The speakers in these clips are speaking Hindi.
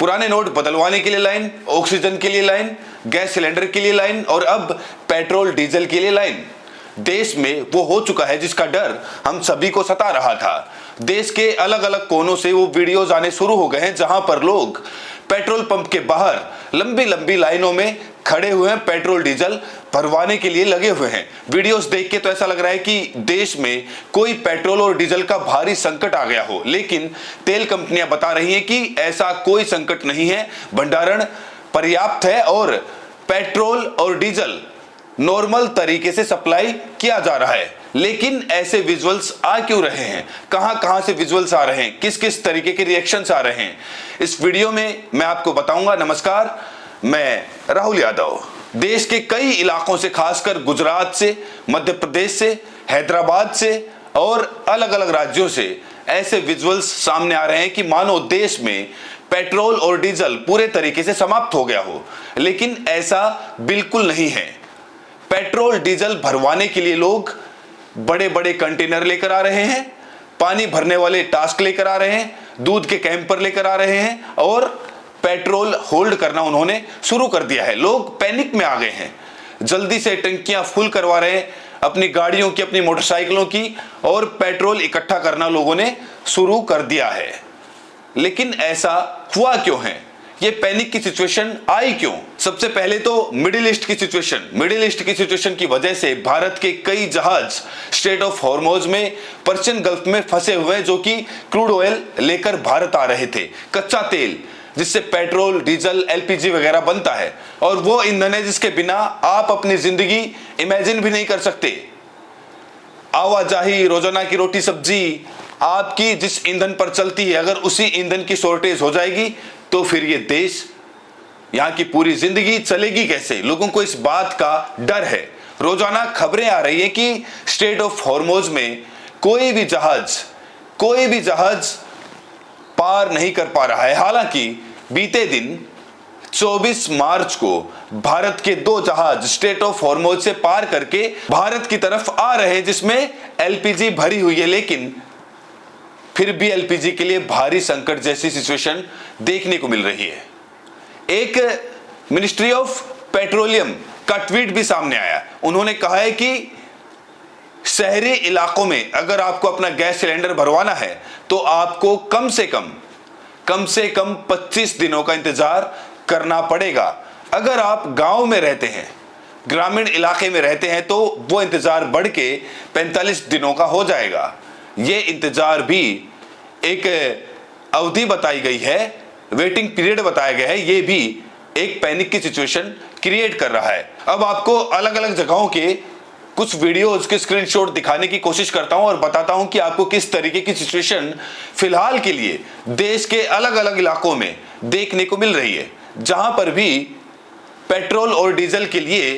पुराने नोट बदलवाने के लिए लाइन, ऑक्सीजन के लिए लाइन, गैस सिलेंडर के लिए लाइन और अब पेट्रोल डीजल के लिए लाइन। देश में वो हो चुका है जिसका डर हम सभी को सता रहा था। देश के अलग अलग कोनों से वो वीडियोज आने शुरू हो गए हैं जहां पर लोग पेट्रोल पंप के बाहर लंबी लंबी लाइनों में खड़े हुए हैं, पेट्रोल डीजल भरवाने के लिए लगे हुए हैं। वीडियोस देख के तो ऐसा लग रहा है कि देश में कोई पेट्रोल और डीजल का भारी संकट आ गया हो, लेकिन तेल कंपनियां बता रही हैं कि ऐसा कोई संकट नहीं है, भंडारण पर्याप्त है और पेट्रोल और डीजल नॉर्मल तरीके से सप्लाई किया जा रहा है। लेकिन ऐसे विजुअल्स आ क्यों रहे हैं, कहां से विजुअल्स आ रहे हैं, किस किस तरीके के रिएक्शंस आ रहे हैं, इस वीडियो में मैं आपको बताऊंगा। नमस्कार, मैं राहुल यादव। देश के कई इलाकों से, खासकर गुजरात से, मध्य प्रदेश से, हैदराबाद से और अलग अलग राज्यों से ऐसे विजुअल्स सामने आ रहे हैं कि मानो देश में पेट्रोल और डीजल पूरे तरीके से समाप्त हो गया हो, लेकिन ऐसा बिल्कुल नहीं है। पेट्रोल डीजल भरवाने के लिए लोग बड़े बड़े कंटेनर लेकर आ रहे हैं, पानी भरने वाले टास्क लेकर आ रहे हैं, दूध के कैंपर लेकर आ रहे हैं और पेट्रोल होल्ड करना उन्होंने शुरू कर दिया है। लोग पैनिक में आ गए हैं, जल्दी से टंकियां फुल करवा रहे हैं अपनी गाड़ियों की, अपनी मोटरसाइकिलों की, और पेट्रोल इकट्ठा करना लोगों ने शुरू कर दिया है। लेकिन ऐसा हुआ क्यों है, ये पैनिक की सिचुएशन आई क्यों? सबसे पहले तो मिडिल ईस्ट की सिचुएशन की वजह से भारत के कई जहाज स्ट्रेट ऑफ हॉर्मोज में, पर्शियन गल्फ में फंसे हुए हैं, जो कि क्रूड ऑयल लेकर भारत आ रहे थे, कच्चा तेल जिससे पेट्रोल, डीजल, एलपीजी वगैरह बनता है, और वो ईंधन है जिसके बिना आप अपनी जिंदगी इमेजिन भी नहीं कर सकते। आवाजाही, रोजाना की रोटी सब्जी आपकी जिस ईंधन पर चलती है, अगर उसी ईंधन की शॉर्टेज हो जाएगी तो फिर ये देश, यहां की पूरी जिंदगी चलेगी कैसे? लोगों को इस बात का डर है। रोजाना खबरें आ रही है कि स्ट्रेट ऑफ हॉर्मोज में कोई भी जहाज पार नहीं कर पा रहा है। हालांकि बीते दिन 24 मार्च को भारत के 2 जहाज स्ट्रेट ऑफ हॉर्मोज से पार करके भारत की तरफ आ रहे हैं, जिसमें एलपीजी भरी हुई है, लेकिन फिर भी एलपीजी के लिए भारी संकट जैसी सिचुएशन देखने को मिल रही है। एक मिनिस्ट्री ऑफ पेट्रोलियम का ट्वीट भी सामने आया। उन्होंने कहा है कि शहरी इलाकों में अगर आपको अपना गैस सिलेंडर भरवाना है तो आपको कम से कम 25 दिनों का इंतजार करना पड़ेगा। अगर आप गांव में रहते हैं, ग्रामीण इलाके में रहते हैं, तो वो इंतजार बढ़ के 45 दिनों का हो जाएगा। ये इंतजार भी एक अवधि बताई गई है, वेटिंग पीरियड बताया गया है। ये भी एक पैनिक की सिचुएशन क्रिएट कर रहा है। अब आपको अलग अलग जगहों के कुछ वीडियोज के स्क्रीनशॉट दिखाने की कोशिश करता हूं और बताता हूं कि आपको किस तरीके की सिचुएशन फिलहाल के लिए देश के अलग अलग इलाकों में देखने को मिल रही है, जहां पर भी पेट्रोल और डीजल के लिए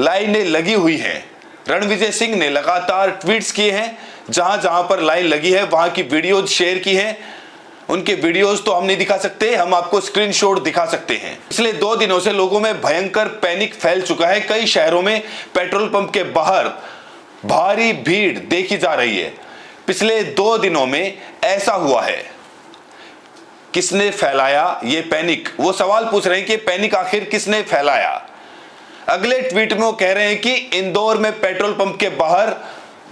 लाइनें लगी हुई हैं। रणविजय सिंह ने लगातार ट्वीट्स किए हैं, जहां जहां पर लाइन लगी है वहां की वीडियोज शेयर की हैं। उनके वीडियोस तो हम नहीं दिखा सकते, हम आपको स्क्रीनशॉट दिखा सकते हैं। पिछले 2 दिनों से लोगों में भयंकर पैनिक फैल चुका है। कई शहरों में पेट्रोल पंप के बाहर भारी भीड़ देखी जा रही है। पिछले 2 दिनों में ऐसा हुआ है। किसने फैलाया ये पैनिक? वो सवाल पूछ रहे हैं कि पैनिक आखिर किसने फैलाया। अगले ट्वीट में वो कह रहे हैं कि इंदौर में पेट्रोल पंप के बाहर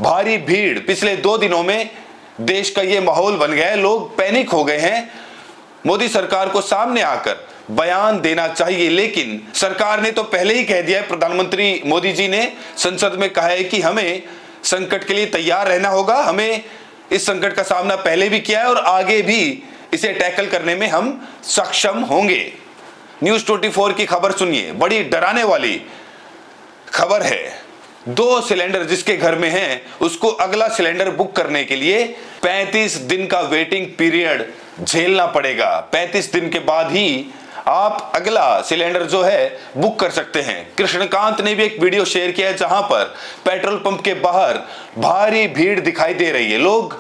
भारी भीड़, पिछले 2 दिनों में देश का ये माहौल बन गया है, लोग पैनिक हो गए हैं। मोदी सरकार को सामने आकर बयान देना चाहिए, लेकिन सरकार ने तो पहले ही कह दिया है। प्रधानमंत्री मोदी जी ने संसद में कहा है कि हमें संकट के लिए तैयार रहना होगा, हमें इस संकट का सामना पहले भी किया है और आगे भी इसे टैकल करने में हम सक्षम होंगे। न्यूज 24 की खबर सुनिए, बड़ी डराने वाली खबर है। 2 सिलेंडर जिसके घर में हैं, उसको अगला सिलेंडर बुक करने के लिए 35 दिन का वेटिंग पीरियड झेलना पड़ेगा। 35 दिन के बाद ही आप अगला सिलेंडर जो है बुक कर सकते हैं। कृष्णकांत ने भी एक वीडियो शेयर किया है जहां पर पेट्रोल पंप के बाहर भारी भीड़ दिखाई दे रही है। लोग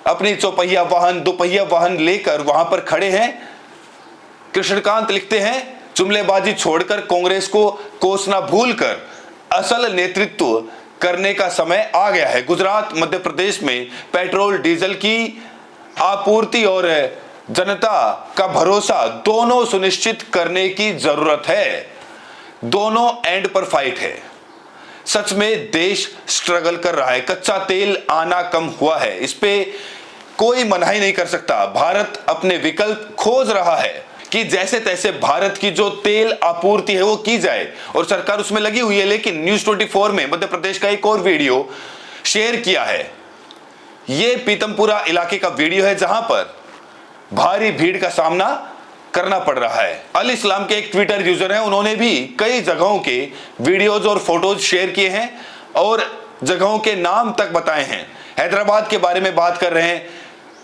अपनी चौपहिया वाहन, दोपहिया वाहन लेकर वहां पर खड़े हैं। कृष्णकांत लिखते हैं, जुमलेबाजी छोड़कर कांग्रेस को कोसना भूलकर असल नेतृत्व करने का समय आ गया है। गुजरात, मध्य प्रदेश में पेट्रोल डीजल की आपूर्ति और जनता का भरोसा दोनों सुनिश्चित करने की जरूरत है। दोनों एंड पर फाइट है। सच में देश स्ट्रगल कर रहा है। कच्चा तेल आना कम हुआ है, इस पे कोई मनाही नहीं कर सकता। भारत अपने विकल्प खोज रहा है कि जैसे तैसे भारत की जो तेल आपूर्ति है वो की जाए, और सरकार उसमें लगी हुई है। लेकिन न्यूज 24 में मध्य प्रदेश का एक और वीडियो शेयर किया है। ये पीतमपुरा इलाके का वीडियो है जहां पर भारी भीड़ का सामना करना पड़ रहा है। अल इस्लाम के एक ट्विटर यूजर हैं, उन्होंने भी कई जगहों के वीडियोज और फोटोज शेयर किए हैं और जगहों के नाम तक बताए हैं। हैदराबाद के बारे में बात कर रहे हैं।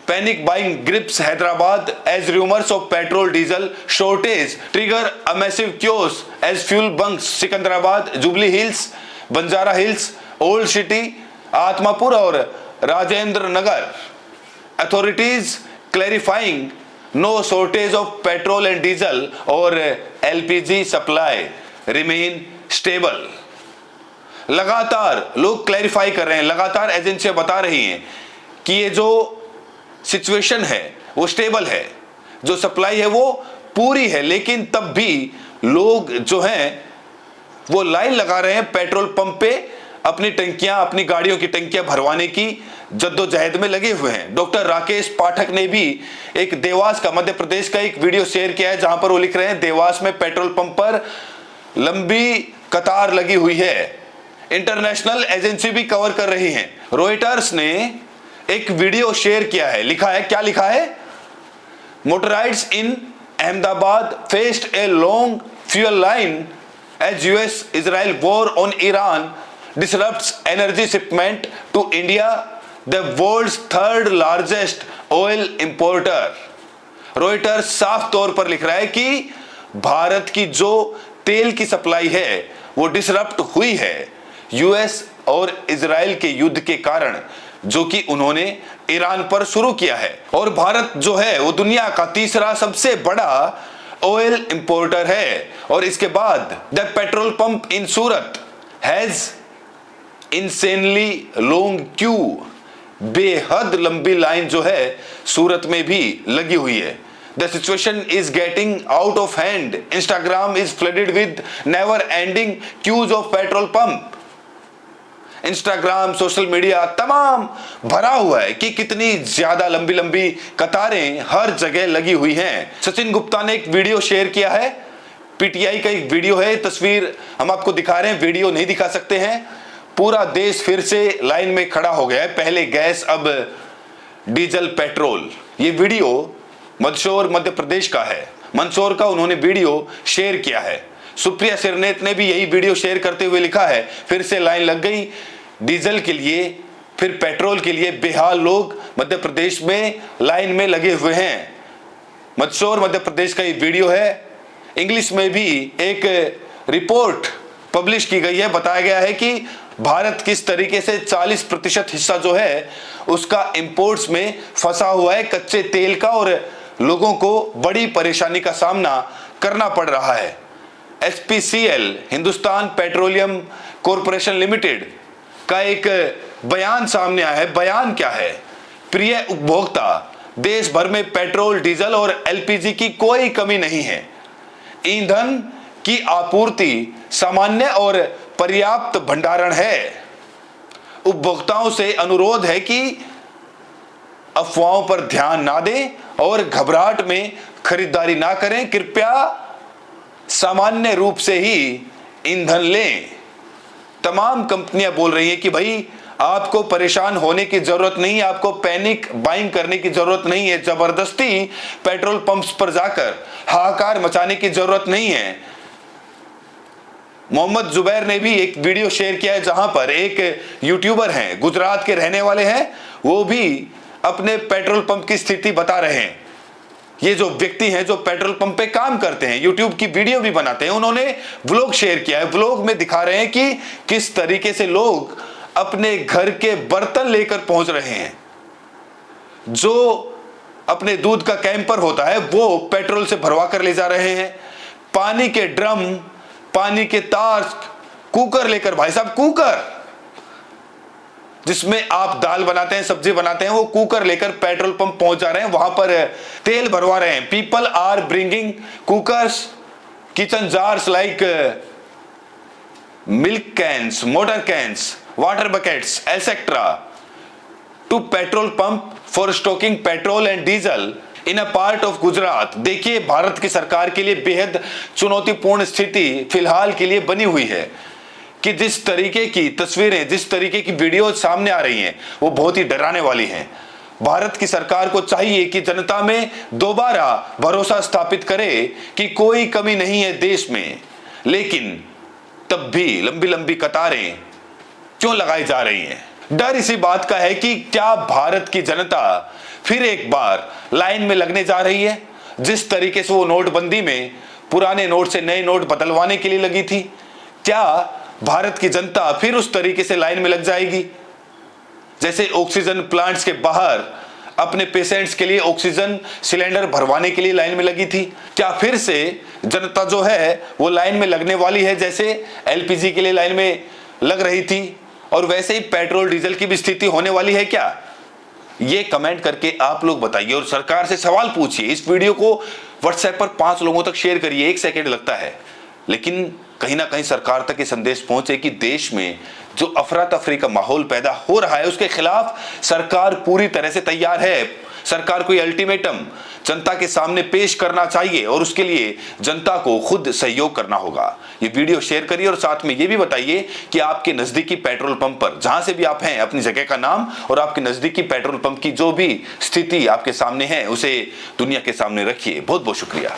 Panic buying grips Hyderabad as rumors of petrol diesel shortage trigger a massive chaos as fuel bunks Secunderabad, Jubilee Hills, Banjara Hills, old city, Atmapur और Rajendra Nagar. Authorities clarifying no shortage of petrol and diesel और LPG सप्लाई रिमेन स्टेबल। लगातार लोग क्लैरिफाई कर रहे हैं, लगातार एजेंसियां बता रही हैं कि ये जो सिचुएशन है वो स्टेबल है, जो सप्लाई है वो पूरी है। लेकिन तब भी लोग जो हैं वो लाइन लगा रहे हैं पेट्रोल पंप पे, अपनी टंकियां, अपनी गाड़ियों की टंकियां भरवाने की जद्दोजहद में लगे हुए हैं। डॉक्टर राकेश पाठक ने भी एक देवास का, मध्य प्रदेश का एक वीडियो शेयर किया है जहां पर वो लिख रहे हैं देवास में पेट्रोल पंप पर लंबी कतार लगी हुई है। इंटरनेशनल एजेंसी भी कवर कर रही हैं। रॉयटर्स ने एक वीडियो शेयर किया है, लिखा है, क्या लिखा है? Motorists in Ahmedabad faced a long fuel line as US Israel war on Iran disrupts energy shipment to India, the world's third largest oil importer। Reuters साफ तौर पर लिख रहा है कि भारत की जो तेल की सप्लाई है वो डिसरप्ट हुई है US और इजराइल के युद्ध के कारण, जो कि उन्होंने ईरान पर शुरू किया है। और भारत जो है वो दुनिया का तीसरा सबसे बड़ा ऑयल इंपोर्टर है। और इसके बाद the petrol pump in Surat has insanely long Q. बेहद लंबी लाइन जो है सूरत में भी लगी हुई है। The situation is getting out of hand. Instagram is flooded with never-ending queues of petrol pump. Instagram, social media तमाम भरा हुआ है कि कितनी ज्यादा लंबी लंबी कतारें हर जगह लगी हुई हैं। सचिन गुप्ता ने एक वीडियो शेयर किया है, PTI का एक वीडियो है, तस्वीर हम आपको दिखा रहे हैं, वीडियो नहीं दिखा सकते हैं। पूरा देश फिर से लाइन में खड़ा हो गया है, पहले गैस अब डीजल पेट्रोल। ये वीडियो मंदसौर मध्य प्रदेश का है, मंदसौर का उन्होंने वीडियो शेयर किया है। सुप्रिया सिरनेत ने भी यही वीडियो शेयर करते हुए लिखा है, फिर से लाइन लग गई डीजल के लिए, फिर पेट्रोल के लिए। बेहाल लोग मध्य प्रदेश में लाइन में लगे हुए हैं। मंदसौर मध्य प्रदेश का ये वीडियो है। इंग्लिश में भी एक रिपोर्ट पब्लिश की गई है, बताया गया है कि भारत किस तरीके से 40% हिस्सा जो है उसका इंपोर्ट्स में फंसा हुआ है, कच्चे तेल का, और लोगों को बड़ी परेशानी का सामना करना पड़ रहा है। HPCL Hindustan petroleum corporation limited का एक बयान सामने आया है। बयान क्या है? प्रिय उपभोक्ता, देश भर में पेट्रोल, डीजल और LPG की कोई कमी नहीं है। ईंधन की आपूर्ति सामान्य और पर्याप्त भंडारण है। उपभोक्ताओं से अनुरोध है कि अफवाहों पर ध्यान ना दें और घबराहट में खरीदारी ना करें। कृपया सामान्य रूप से ही ईंधन लें। तमाम कंपनियां बोल रही हैं कि भाई आपको परेशान होने की जरूरत नहीं है, आपको पैनिक बाइंग करने की जरूरत नहीं है, जबरदस्ती पेट्रोल पंप्स पर जाकर हाहाकार मचाने की जरूरत नहीं है। मोहम्मद जुबैर ने भी एक वीडियो शेयर किया है जहां पर एक यूट्यूबर हैं, गुजरात के रहने वाले हैं, वो भी अपने पेट्रोल पंप की स्थिति बता रहे हैं। ये जो व्यक्ति हैं जो पेट्रोल पंप पे काम करते हैं, यूट्यूब की वीडियो भी बनाते हैं, उन्होंने व्लॉग शेयर किया है। व्लॉग में दिखा रहे हैं कि किस तरीके से लोग अपने घर के बर्तन लेकर पहुंच रहे हैं। जो अपने दूध का कैंपर होता है वो पेट्रोल से भरवा कर ले जा रहे हैं। पानी के ड्रम, पानी के तार, कुकर लेकर, भाई साहब कुकर, जिसमें आप दाल बनाते हैं, सब्जी बनाते हैं, वो कुकर लेकर पेट्रोल पंप पहुंच जा रहे हैं, वहां पर तेल भरवा रहे हैं। People are bringing cookers, kitchen jars like milk cans, motor cans, water buckets etcetera to petrol pump for stocking petrol and diesel in a part of Gujarat. देखिए, भारत की सरकार के लिए बेहद चुनौतीपूर्ण स्थिति फिलहाल के लिए बनी हुई है कि जिस तरीके की तस्वीरें, जिस तरीके की वीडियो सामने आ रही हैं, वो बहुत ही डराने वाली हैं। भारत की सरकार को चाहिए कि जनता में दोबारा भरोसा स्थापित करे कि कोई कमी नहीं है देश में, लेकिन तब भी लंबी लंबी कतारें क्यों लगाई जा रही हैं? डर इसी बात का है कि क्या भारत की जनता फिर एक बार लाइन में लगने जा रही है, जिस तरीके से वो नोटबंदी में पुराने नोट से नए नोट बदलवाने के लिए लगी थी। क्या भारत की जनता फिर उस तरीके से लाइन में लग जाएगी जैसे ऑक्सीजन प्लांट्स के बाहर अपने पेशेंट्स के लिए ऑक्सीजन सिलेंडर भरवाने के लिए लाइन में लगी थी? क्या फिर से जनता जो है वो लाइन में लगने वाली है जैसे एलपीजी के लिए लाइन में लग रही थी, और वैसे ही पेट्रोल डीजल की भी स्थिति होने वाली है क्या? ये कमेंट करके आप लोग बताइए और सरकार से सवाल पूछिए। इस वीडियो को व्हाट्सएप पर 5 लोगों तक शेयर करिए, 1 सेकेंड लगता है, लेकिन कहीं ना कहीं सरकार तक ये संदेश पहुंचे कि देश में जो अफरा तफरी का माहौल पैदा हो रहा है उसके खिलाफ सरकार पूरी तरह से तैयार है। सरकार को ये अल्टीमेटम जनता के सामने पेश करना चाहिए और उसके लिए जनता को खुद सहयोग करना होगा। ये वीडियो शेयर करिए और साथ में ये भी बताइए कि आपके नजदीकी पेट्रोल पंप पर, जहां से भी आप हैं, अपनी जगह का नाम और आपके नजदीकी पेट्रोल पंप की जो भी स्थिति आपके सामने है उसे दुनिया के सामने रखिए। बहुत बहुत शुक्रिया।